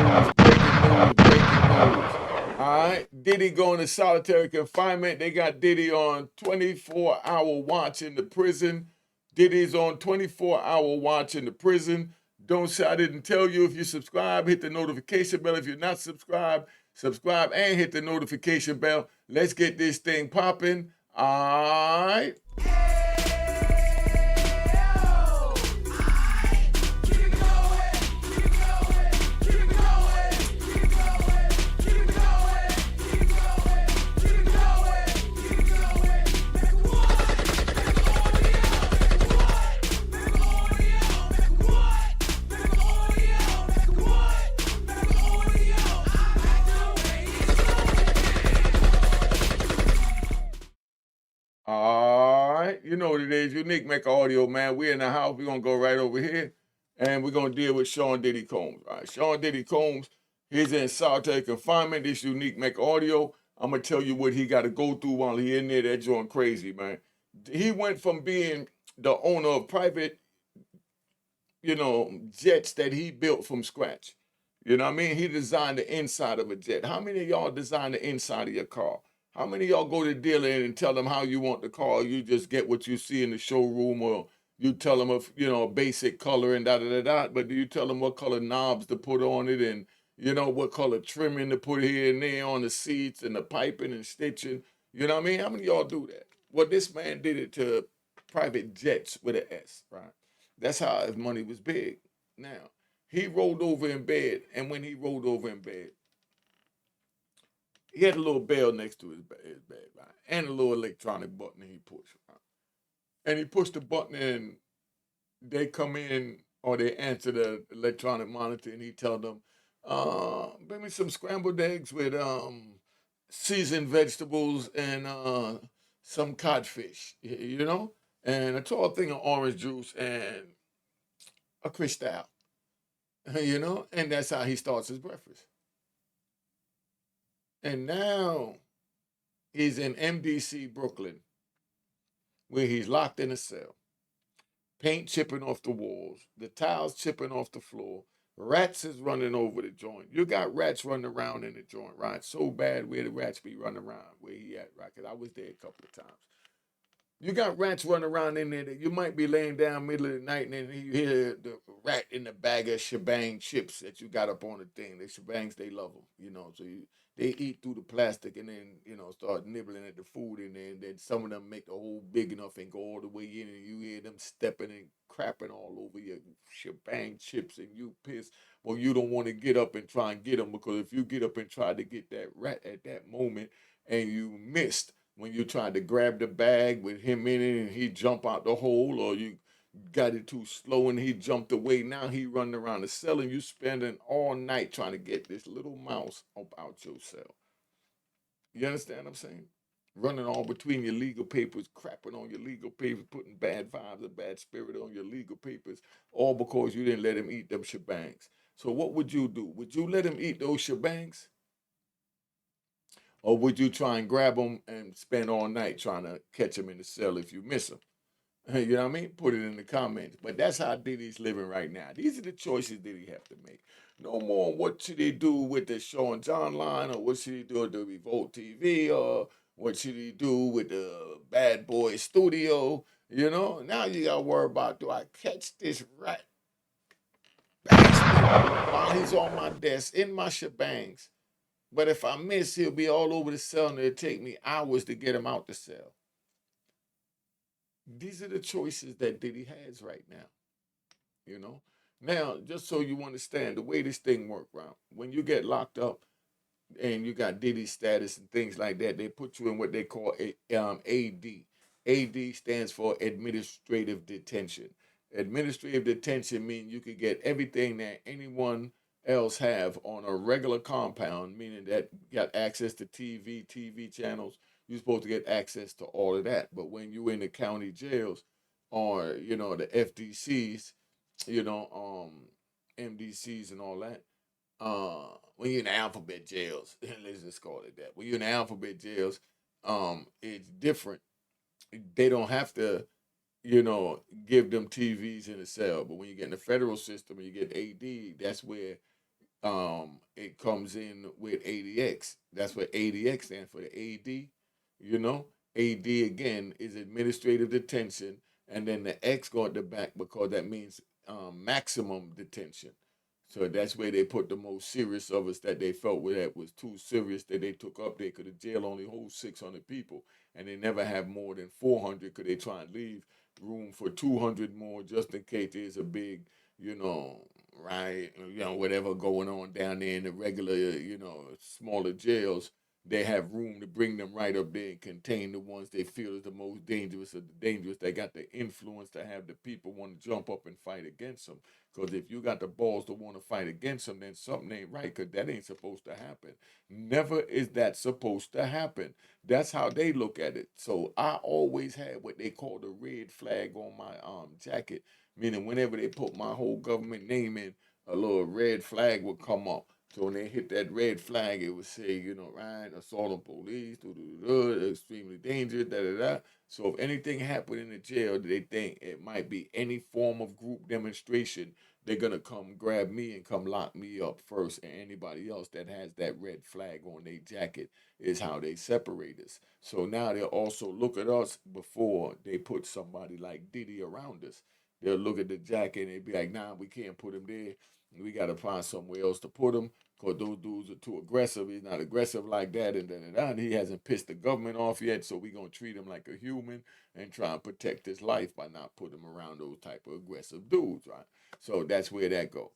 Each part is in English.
breaking news. All right, Diddy going to solitary confinement. They got Diddy on 24-hour watch in the prison. Diddy's on 24-hour watch in the prison. Don't say I didn't tell you. If you subscribe, hit the notification bell. If you're not subscribed, subscribe and hit the notification bell. Let's get this thing popping. All right. All right, you know what it is. Unique Mecca Audio, man. We're in the house. We're gonna go right over here, and we're gonna deal with Sean Diddy Combs. All right, Sean Diddy Combs. He's in solitary confinement. This Unique Mecca Audio. I'm gonna tell you what he got to go through while he in there. That's going crazy, man. He went from being the owner of private, jets that he built from scratch. You know what I mean? He designed the inside of a jet. How many of y'all design the inside of your car? How many of y'all go to the dealer and tell them how you want the car? You just get what you see in the showroom, or you tell them a basic color and da da da da. But do you tell them what color knobs to put on it, and what color trimming to put here and there on the seats and the piping and stitching? You know what I mean? How many of y'all do that? Well, this man did it to private jets with an S, right? That's how his money was big. Now, he rolled over in bed, and when he rolled over in bed, he had a little bell next to his bed, right? And a little electronic button he pushed, right? And he pushed the button, and they come in or they answer the electronic monitor, and he tell them, bring me some scrambled eggs with seasoned vegetables and some codfish, and a tall thing of orange juice and a Cristal, and that's how he starts his breakfast. And now he's in MDC, Brooklyn, where he's locked in a cell. Paint chipping off the walls, the tiles chipping off the floor. Rats is running over the joint. You got rats running around in the joint, right? So bad where the rats be running around, where he at, right? Because I was there a couple of times. You got rats running around in there that you might be laying down middle of the night, and then you hear the rat in the bag of shebang chips that you got up on the thing. The shebangs, they love them, so they eat through the plastic and then, start nibbling at the food in there. And then some of them make the hole big enough and go all the way in, and you hear them stepping and crapping all over your shebang chips, and you piss. Well, you don't want to get up and try and get them, because if you get up and try to get that rat at that moment and you missed, when you tried to grab the bag with him in it and he jump out the hole, or you got it too slow and he jumped away. Now he running around the cell, and you spending all night trying to get this little mouse up out your cell. You understand what I'm saying? Running all between your legal papers, crapping on your legal papers, putting bad vibes or bad spirit on your legal papers, all because you didn't let him eat them shebangs. So what would you do? Would you let him eat those shebangs? Or would you try and grab them and spend all night trying to catch them in the cell if you miss them? You know what I mean? Put it in the comments. But that's how Diddy's living right now. These are the choices Diddy have to make. No more what should he do with the Show and John line, or what should he do with the Revolt TV, or what should he do with the Bad Boy Studio. Now you got to worry about, do I catch this rat bastard while he's on my desk in my shebangs? But if I miss, he'll be all over the cell, and it'll take me hours to get him out the cell. These are the choices that Diddy has right now. You know. Now, just so you understand the way this thing works, right? When you get locked up and you got Diddy status and things like that, they put you in what they call AD. AD stands for administrative detention. Administrative detention means you could get everything that anyone else have on a regular compound, meaning that you got access to TV channels. You're supposed to get access to all of that. But when you're in the county jails, or the FDCs, you know, MDCs and all that, when you're in the alphabet jails, let's just call it that. When you're in the alphabet jails, it's different. They don't have to, give them TVs in the cell. But when you get in the federal system and you get AD, that's where it comes in with ADX. That's what ADX stands for, the AD. You know, AD again is administrative detention, and then the X go at the back because that means maximum detention. So that's where they put the most serious of us that they felt that was too serious that they took up there because the jail only holds 600 people and they never have more than 400 because they try and leave room for 200 more just in case there's a big, you know, right, whatever going on down there in the regular, smaller jails. They have room to bring them right up there and contain the ones they feel is the most dangerous of the dangerous. They got the influence to have the people want to jump up and fight against them. Because if you got the balls to want to fight against them, then something ain't right, because that ain't supposed to happen. Never is that supposed to happen. That's how they look at it. So I always had what they call the red flag on my jacket, meaning whenever they put my whole government name in, a little red flag would come up. So when they hit that red flag, it would say, right, assault on police, extremely dangerous, da da da. So if anything happened in the jail, they think it might be any form of group demonstration, they're gonna come grab me and come lock me up first, and anybody else that has that red flag on their jacket is how they separate us. So now they'll also look at us before they put somebody like Diddy around us. They'll look at the jacket and they'll be like, nah, we can't put him there. We got to find somewhere else to put him because those dudes are too aggressive. He's not aggressive like that, and he hasn't pissed the government off yet, so we're going to treat him like a human and try and protect his life by not putting him around those type of aggressive dudes, right? So that's where that go.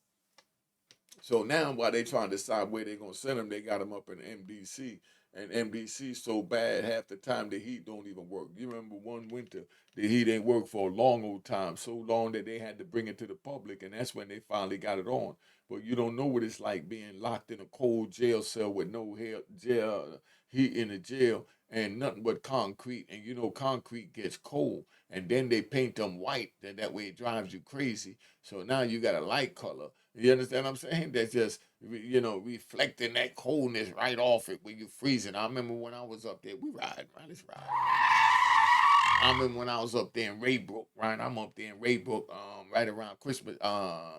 So now while they trying to decide where they're gonna send him, they got him up in MDC. And MDC so bad half the time the heat don't even work. You remember one winter the heat ain't work for a long old time, so long that they had to bring it to the public, and that's when they finally got it on. But you don't know what it's like being locked in a cold jail cell with no jail heat in the jail and nothing but concrete, and concrete gets cold, and then they paint them white, and that way it drives you crazy. So now you got a light color. You understand what I'm saying? That's just reflecting that coldness right off it when you're freezing. I remember when I was up there, we ride, right? Let's ride. I remember when I was up there in Raybrook, right? I'm up there in Raybrook, right around Christmas,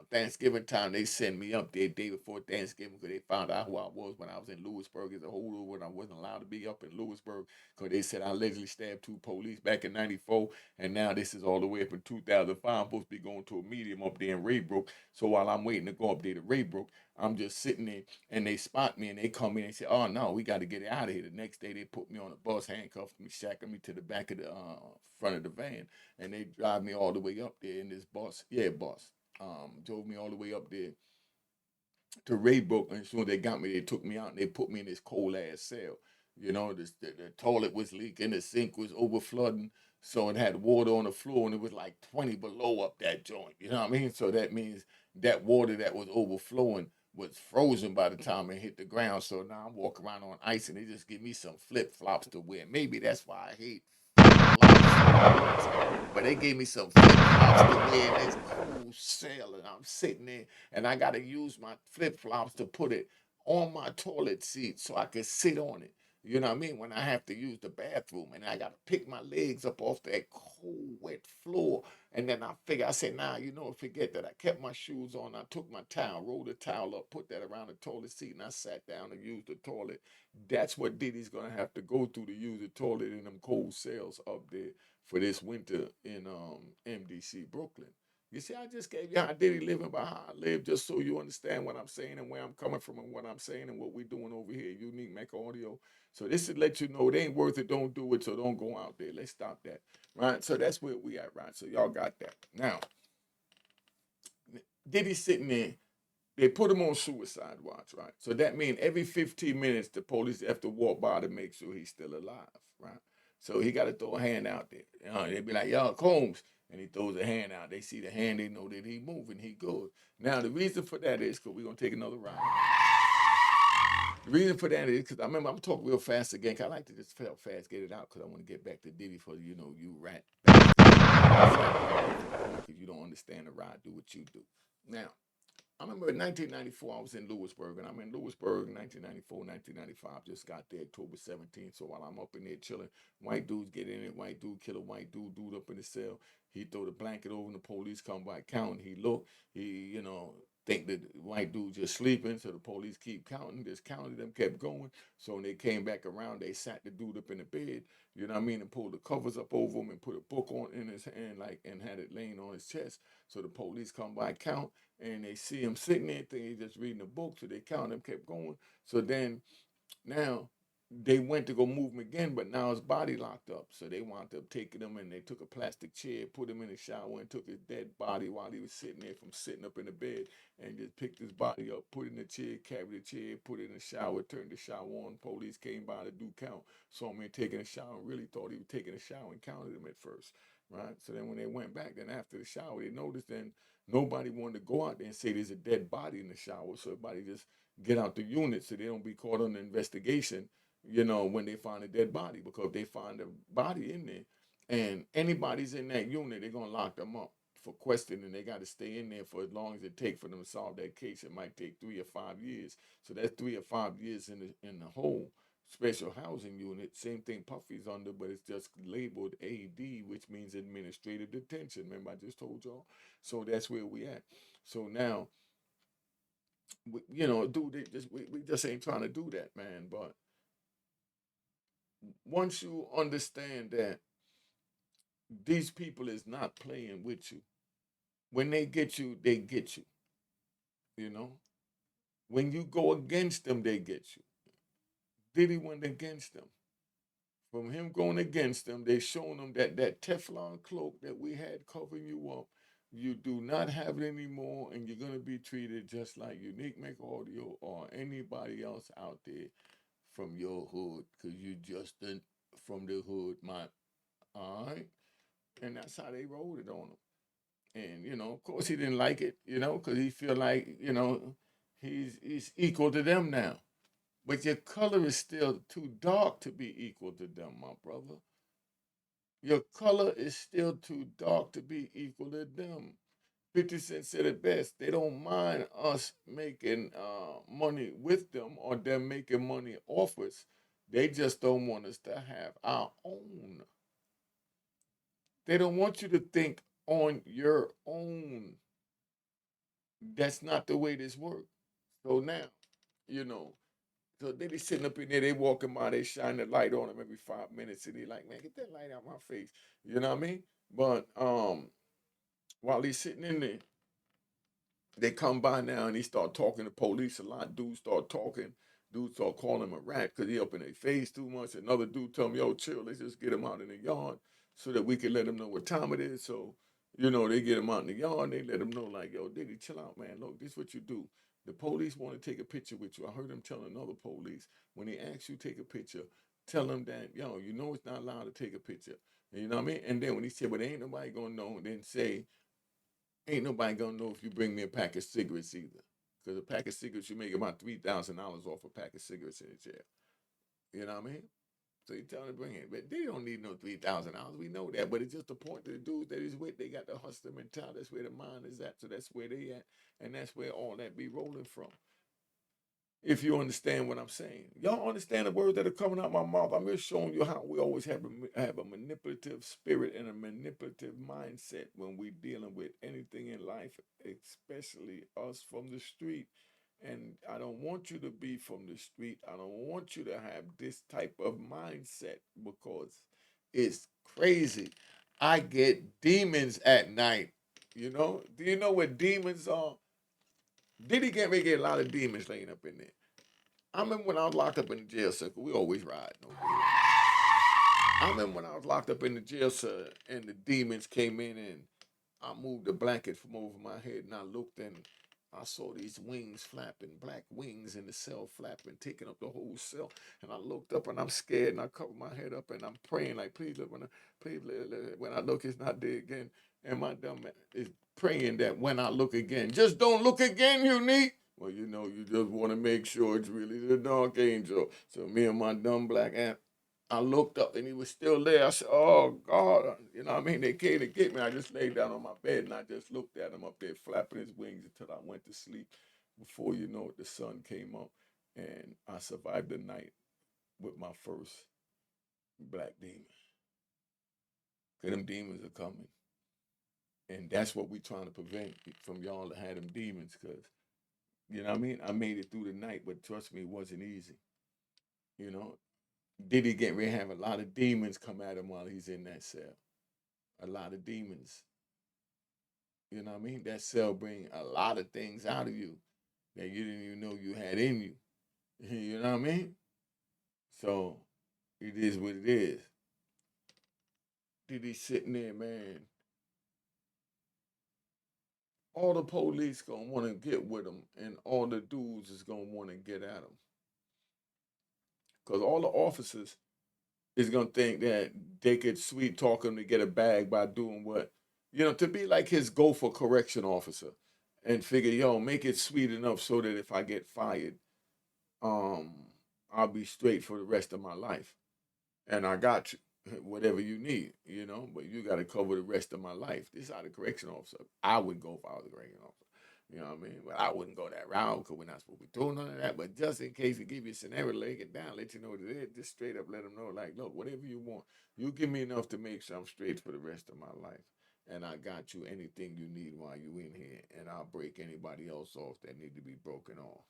Thanksgiving time. They sent me up there day before Thanksgiving because they found out who I was when I was in Lewisburg as a holdover when I wasn't allowed to be up in Lewisburg because they said I allegedly stabbed 2 police back in '94, and now this is all the way up in 2005. I'm supposed to be going to a medium up there in Raybrook. So while I'm waiting to go up there to Raybrook, I'm just sitting there and they spot me and they come in and say, "Oh no, we got to get out of here." The next day they put me on a bus, handcuffed me, shackled me to the back of the front of the van, and they drive me all the way up there in this bus. Yeah, bus. Drove me all the way up there to Raybrook, and as soon as they got me, they took me out and they put me in this cold ass cell. The toilet was leaking, the sink was over flooding, so it had water on the floor, and it was like 20 below up that joint. You know what I mean? So that means that water that was overflowing was frozen by the time it hit the ground. So now I'm walking around on ice, and they just give me some flip flops to wear. Maybe that's why I hate life so much. But they gave me some flip flops to wear in this cool cell, and I'm sitting there and I got to use my flip flops to put it on my toilet seat so I can sit on it. You know what I mean? When I have to use the bathroom, and I got to pick my legs up off that cold, wet floor. And then I said, nah, forget that. I kept my shoes on. I took my towel, rolled the towel up, put that around the toilet seat, and I sat down and used the toilet. That's what Diddy's going to have to go through to use the toilet in them cold cells up there for this winter in MDC, Brooklyn. You see, I just gave you how Diddy living by how I live, just so you understand what I'm saying and where I'm coming from and what I'm saying and what we're doing over here, Unique Mecca Audio. So this is let you know it ain't worth it. Don't do it. So don't go out there. Let's stop that, right? So that's where we at, right? So y'all got that. Now, Diddy sitting there. They put him on suicide watch, right? So that means every 15 minutes the police have to walk by to make sure he's still alive, right? So he got to throw a hand out there. They be like, "Yo, Combs," and he throws a hand out. They see the hand, they know that he moving, he good. Now the reason for that is because we're gonna take another ride. The reason for that is because I remember I'm talking real fast again. Cause I like to just feel fast, get it out, because I want to get back to Diddy for you rat. Because you don't understand the ride. Do what you do. Now, I remember in 1994, I was in Lewisburg, and I'm in Lewisburg in 1994, 1995. Just got there October 17th. So while I'm up in there chilling, white dudes get in it, white dude kill a white dude up in the cell. He throw the blanket over, and the police come by counting. He look, he think that the white dude just sleeping, so the police keep counting, just counted them, kept going. So when they came back around, they sat the dude up in the bed, you know what I mean, and pulled the covers up over him and put a book on in his hand, like, and had it laying on his chest. So the police come by, count, and they see him sitting there, think he's just reading a book. So they count him, kept going. So then now they went to go move him again, but now his body locked up. So they wound up taking him, and they took a plastic chair, put him in the shower, and took his dead body while he was sitting there from sitting up in the bed, and just picked his body up, put it in the chair, carried the chair, put it in the shower, turned the shower on. Police came by to do count, saw him taking a shower, and really thought he was taking a shower and counted him at first, right? So then when they went back, then after the shower, they noticed then nobody wanted to go out there and say there's a dead body in the shower, so everybody just get out the unit so they don't be caught on the investigation, you know, when they find a dead body. Because if they find a body in there and anybody's in that unit, they're going to lock them up for questioning. They got to stay in there for as long as it takes for them to solve that case. It might take 3 or 5 years. So that's 3 or 5 years in the whole special housing unit. Same thing Puffy's under, but it's just labeled AD, which means administrative detention. Remember I just told y'all? So that's where we at. So now, you know, dude, we just ain't trying to do that, man. But once you understand that these people is not playing with you, when they get you, they get you. You know, when you go against them, they get you. Diddy went against them. From him going against them, they shown them that that Teflon cloak that we had covering you up, you do not have it anymore, and you're gonna be treated just like Unique Mecca Audio or anybody else out there from your hood, because you just from the hood, my, all right? And that's how they rolled it on him. And, you know, of course he didn't like it, you know, because he feel like, you know, he's equal to them now. But your color is still too dark to be equal to them, my brother. Your color is still too dark to be equal to them. 50 Cent said it best. They don't mind us making money with them or them making money off us. They just don't want us to have our own. They don't want you to think on your own. That's not the way this works. So now, you know, so they be sitting up in there, they walking by, they shine the light on them every 5 minutes, and they like, man, get that light out my face. You know what I mean? But while he's sitting in there, they come by now and he start talking to police a lot. Dudes start talking. Dudes start calling him a rat because he up in their face too much. Another dude tell him, yo, chill, let's just get him out in the yard so that we can let him know what time it is. So, you know, they get him out in the yard and they let him know, like, yo, Diddy, chill out, man. Look, this is what you do. The police want to take a picture with you. I heard him tell another police, when they ask you to take a picture, tell them that, yo, you know it's not allowed to take a picture. You know what I mean? And then when he said, but ain't nobody gonna know, and then say, ain't nobody gonna know if you bring me a pack of cigarettes either. Because a pack of cigarettes, you make about $3,000 off a pack of cigarettes in the jail. You know what I mean? So you tell them to bring it. But they don't need no $3,000. We know that. But it's just the point of the dudes that he's with, they got the hustler mentality. That's where the mind is at. So that's where they at. And that's where all that be rolling from. If you understand what I'm saying. Y'all understand the words that are coming out my mouth. I'm just showing you how we always have a manipulative spirit and a manipulative mindset when we're dealing with anything in life, especially us from the street. And I don't want you to be from the street. I don't want you to have this type of mindset because it's crazy. I get demons at night. You know? Do you know what demons are? Diddy can't make it a lot of demons laying up in there. I remember when I was locked up in the jail cell. We always ride. No I remember when I was locked up in the jail cell and the demons came in and I moved the blanket from over my head and I looked and I saw these wings flapping, black wings in the cell flapping, taking up the whole cell. And I looked up and I'm scared and I covered my head up and I'm praying like, please look when I look, it's not there again. And my dumb man is praying that when I look again, just don't look again, Unique. Well, you know, you just want to make sure it's really the dark angel. So me and my dumb black aunt, I looked up and he was still there. I said, oh, God. You know what I mean? They came to get me. I just laid down on my bed and I just looked at him up there flapping his wings until I went to sleep. Before you know it, the sun came up and I survived the night with my first black demon. Because them demons are coming. And that's what we trying to prevent from y'all to have them demons, because, you know what I mean? I made it through the night, but trust me, it wasn't easy. You know, Diddy get ready to have a lot of demons come at him while he's in that cell. A lot of demons. You know what I mean? That cell bring a lot of things out of you that you didn't even know you had in you. You know what I mean? So it is what it is. Diddy sitting there, man. All the police gonna want to get with him, and all the dudes is gonna want to get at him, cause all the officers is gonna think that they could sweet talk him to get a bag by doing what, to be like his go for correction officer, and figure, yo, make it sweet enough so that if I get fired, um, I'll be straight for the rest of my life, and I got you. Whatever you need, but you got to cover the rest of my life. This is how the correction officer I would go if I was a correction officer. You know what I mean? But I wouldn't go that route because we're not supposed to be doing none of that. But just in case it give you a scenario, lay it down, let you know what it is, just straight up let them know, like, look, whatever you want, you give me enough to make sure I'm straight for the rest of my life. And I got you anything you need while you in here. And I'll break anybody else off that need to be broken off.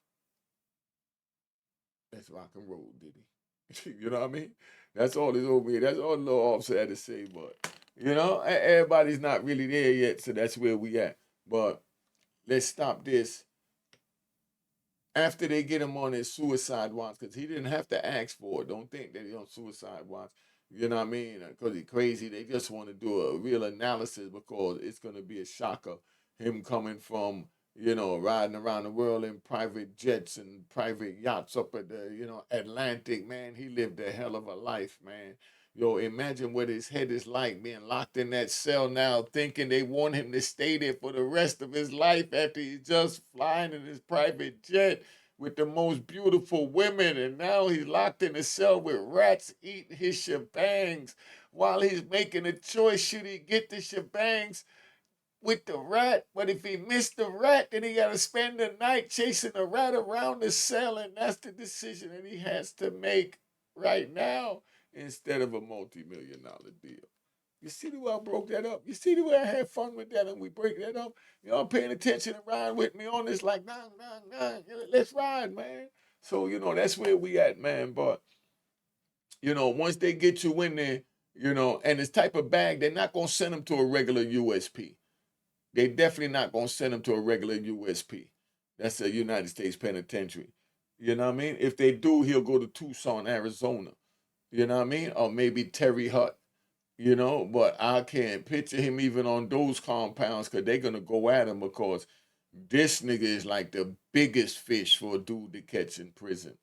That's rock and roll, Diddy. You know what I mean? That's all this over here. That's all the little officer had to say. But, everybody's not really there yet. So that's where we at. But let's stop this after they get him on his suicide watch, because he didn't have to ask for it. Don't think that he's on suicide watch. You know what I mean? Because he's crazy. They just want to do a real analysis because it's going to be a shocker. Him coming from, riding around the world in private jets and private yachts up at the, Atlantic, man. He lived a hell of a life, man. Yo, imagine what his head is like being locked in that cell now, thinking they want him to stay there for the rest of his life after he's just flying in his private jet with the most beautiful women. And now he's locked in a cell with rats eating his shebangs while he's making a choice. Should he get the shebangs with the rat? But if he missed the rat, then he got to spend the night chasing the rat around the cell. And that's the decision that he has to make right now instead of a multi-million-dollar deal. You see the way I broke that up? You see the way I had fun with that and we break that up? Y'all paying attention and riding with me on this like, nah, nah, nah, let's ride, man. So, that's where we at, man. But, once they get you in there, and this type of bag, they're not going to send them to a regular USP. They definitely not going to send him to a regular USP. That's a United States Penitentiary. You know what I mean? If they do, he'll go to Tucson, Arizona. You know what I mean? Or maybe Terry Hut. But I can't picture him even on those compounds because they're going to go at him because this nigga is like the biggest fish for a dude to catch in prison.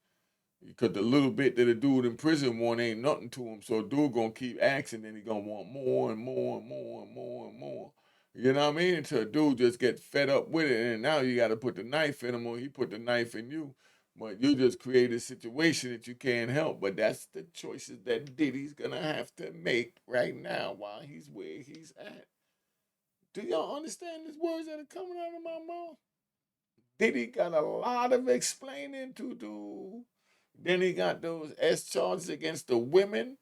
Because the little bit that a dude in prison want ain't nothing to him. So a dude gonna keep asking, and he gonna want more and more and more and more and more. You know what I mean? Until a dude just get fed up with it, and now you gotta put the knife in him or he put the knife in you. But you just create a situation that you can't help. But that's the choices that Diddy's gonna have to make right now while he's where he's at. Do y'all understand these words that are coming out of my mouth? Diddy got a lot of explaining to do. Then he got those S charges against the women.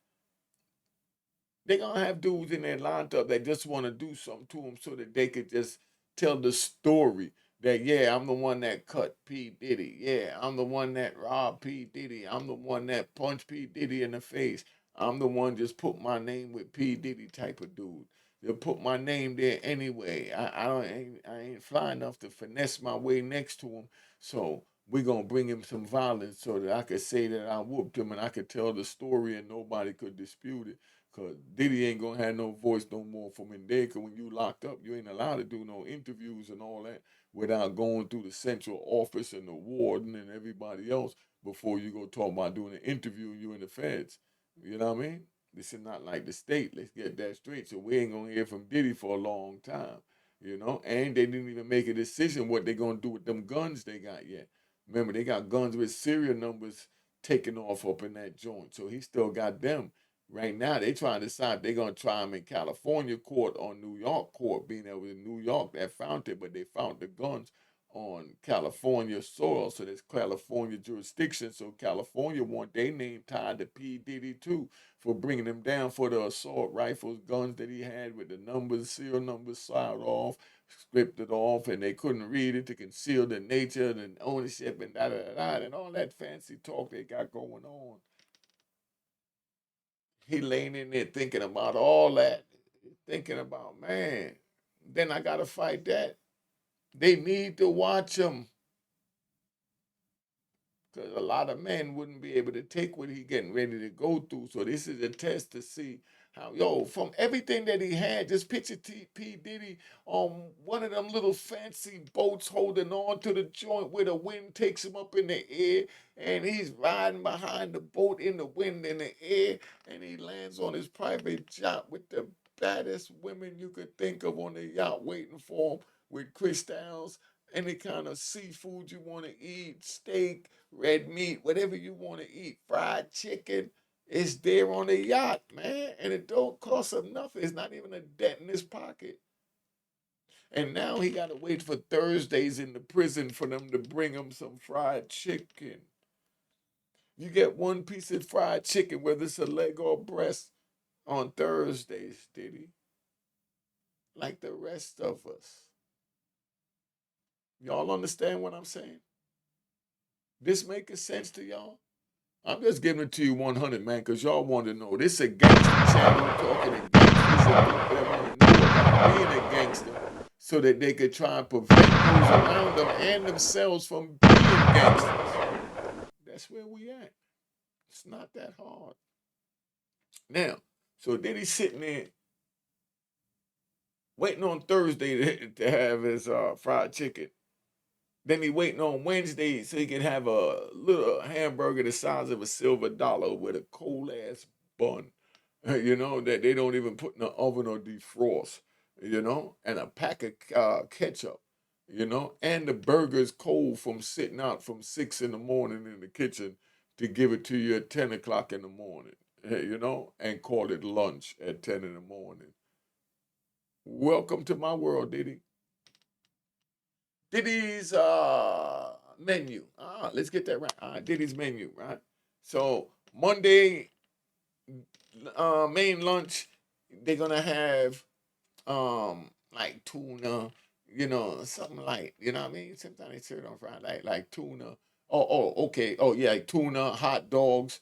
They're gonna have dudes in there lined up that just want to do something to him so that they could just tell the story that, yeah, I'm the one that cut P. Diddy. Yeah, I'm the one that robbed P. Diddy. I'm the one that punched P. Diddy in the face. I'm the one just put my name with P. Diddy type of dude. They'll put my name there anyway. I ain't fly enough to finesse my way next to him. So we're gonna bring him some violence so that I could say that I whooped him and I could tell the story and nobody could dispute it. Cause Diddy ain't gonna have no voice no more from in there. Cause when you locked up, you ain't allowed to do no interviews and all that without going through the central office and the warden and everybody else before you go talk about doing an interview. You in the feds. You know what I mean? This is not like the state. Let's get that straight. So we ain't gonna hear from Diddy for a long time. And they didn't even make a decision what they gonna do with them guns they got yet. Remember, they got guns with serial numbers taken off up in that joint. So he still got them. Right now, they trying to decide if they're going to try him in California court or New York court, being that it was in New York that found it, but they found the guns on California soil, so there's California jurisdiction. So California want their name tied to P. Diddy too for bringing him down for the assault rifles, guns that he had with the numbers, serial numbers filed off, scripted off, and they couldn't read it to conceal the nature and ownership and da da da da and all that fancy talk they got going on. He laying in there thinking about all that, thinking about, man, then I gotta fight that. They need to watch him. Because a lot of men wouldn't be able to take what he getting ready to go through. So this is a test to see how, from everything that he had, just picture P. Diddy on one of them little fancy boats holding on to the joint where the wind takes him up in the air, and he's riding behind the boat in the wind in the air, and he lands on his private yacht with the baddest women you could think of on the yacht waiting for him, with crystals, any kind of seafood you want to eat, steak, red meat, whatever you want to eat, fried chicken, it's there on the yacht, man. And it don't cost him nothing. It's not even a dent in his pocket. And now he got to wait for Thursdays in the prison for them to bring him some fried chicken. You get one piece of fried chicken, whether it's a leg or breast, on Thursdays, Diddy. Like the rest of us. Y'all understand what I'm saying? This making sense to y'all? I'm just giving it to you 100, man, because y'all want to know. This is a gangster channel talking to gangsters and people that want to know about being a gangster so that they could try and prevent those around them and themselves from being gangsters. That's where we at. It's not that hard. Now, so then he's sitting there waiting on Thursday to have his fried chicken. Then he waiting on Wednesday so he can have a little hamburger the size of a silver dollar with a cold ass bun, that they don't even put in the oven or defrost, and a pack of ketchup, and the burger's cold from sitting out from 6 in the morning in the kitchen to give it to you at 10 o'clock in the morning, and call it lunch at 10 in the morning. Welcome to my world, Diddy. Diddy's menu. Let's get that right. Diddy's menu, right? So Monday, main lunch, they're gonna have like tuna, something light. You know what I mean? Sometimes they serve it on Friday, like tuna. Okay. Oh yeah, like tuna, hot dogs.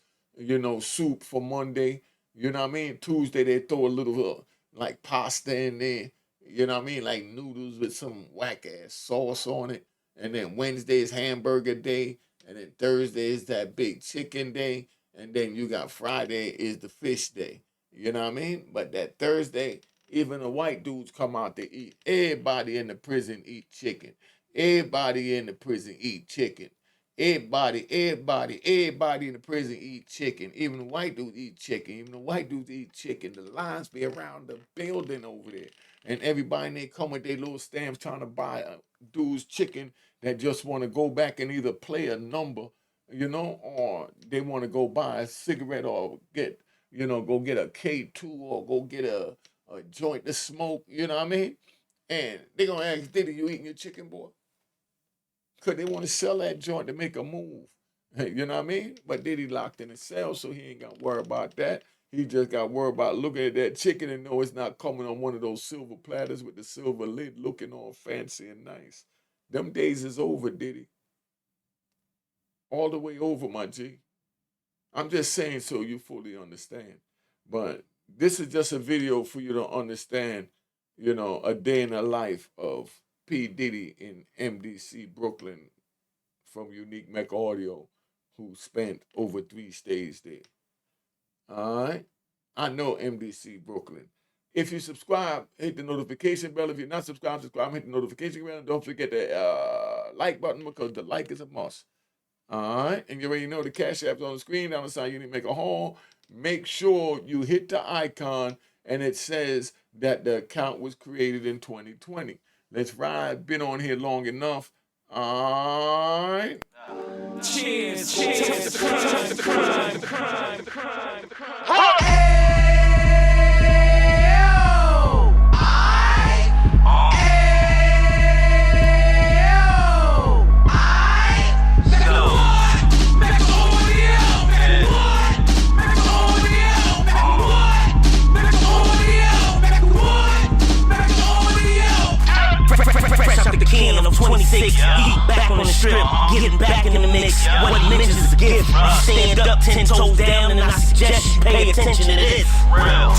Soup for Monday. You know what I mean? Tuesday they throw a little like pasta in there. You know what I mean? Like noodles with some whack ass sauce on it. And then Wednesday is hamburger day. And then Thursday is that big chicken day. And then you got Friday is the fish day. You know what I mean? But that Thursday, even the white dudes come out to eat. Everybody in the prison eat chicken. Everybody in the prison eat chicken. Everybody in the prison eat chicken. Even the white dudes eat chicken. Even the white dudes eat chicken. The lines be around the building over there. And everybody, they come with their little stamps trying to buy a dude's chicken that just want to go back and either play a number, or they want to go buy a cigarette or go get a K2 or go get a joint to smoke, you know what I mean? And they going to ask, Diddy, you eating your chicken, boy? Because they want to sell that joint to make a move. You know what I mean? But Diddy locked in his cell, so he ain't got to worry about that. He just got worried about looking at that chicken and know it's not coming on one of those silver platters with the silver lid looking all fancy and nice. Them days is over, Diddy. All the way over, my G. I'm just saying so you fully understand. But this is just a video for you to understand, a day in the life of P. Diddy in MDC, Brooklyn, from Unique Mecca Audio, who spent over 3 days there. All right? I know MDC, Brooklyn. If you subscribe, hit the notification bell. If you're not subscribed, hit the notification bell. And don't forget the like button, because the like is a must. All right? And you already know the Cash App's on the screen. Down the side, you need to make a haul. Make sure you hit the icon, and it says that the account was created in 2020. Let's ride. Been on here long enough. All right. Cheers. Cheers. The crime. 6. He back on the strip, getting back in the mix. What he mentions is a gift. You stand up 10 toes down, and I suggest you pay attention to this.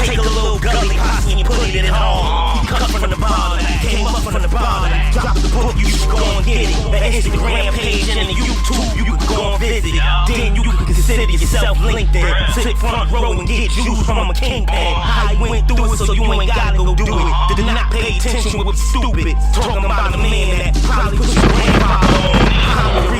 Take a little gully posse and put it in home. He cut from the bottom, came up from the bottom. Dropped the book, you should go and get it. The Instagram page and the YouTube, you can go and visit. Then you can consider yourself LinkedIn. Sit front row and get juice from a kingpin. How he went through it, so you ain't gotta go do it. Did not pay attention with stupid. Talking about a man that probably put your grandfather on.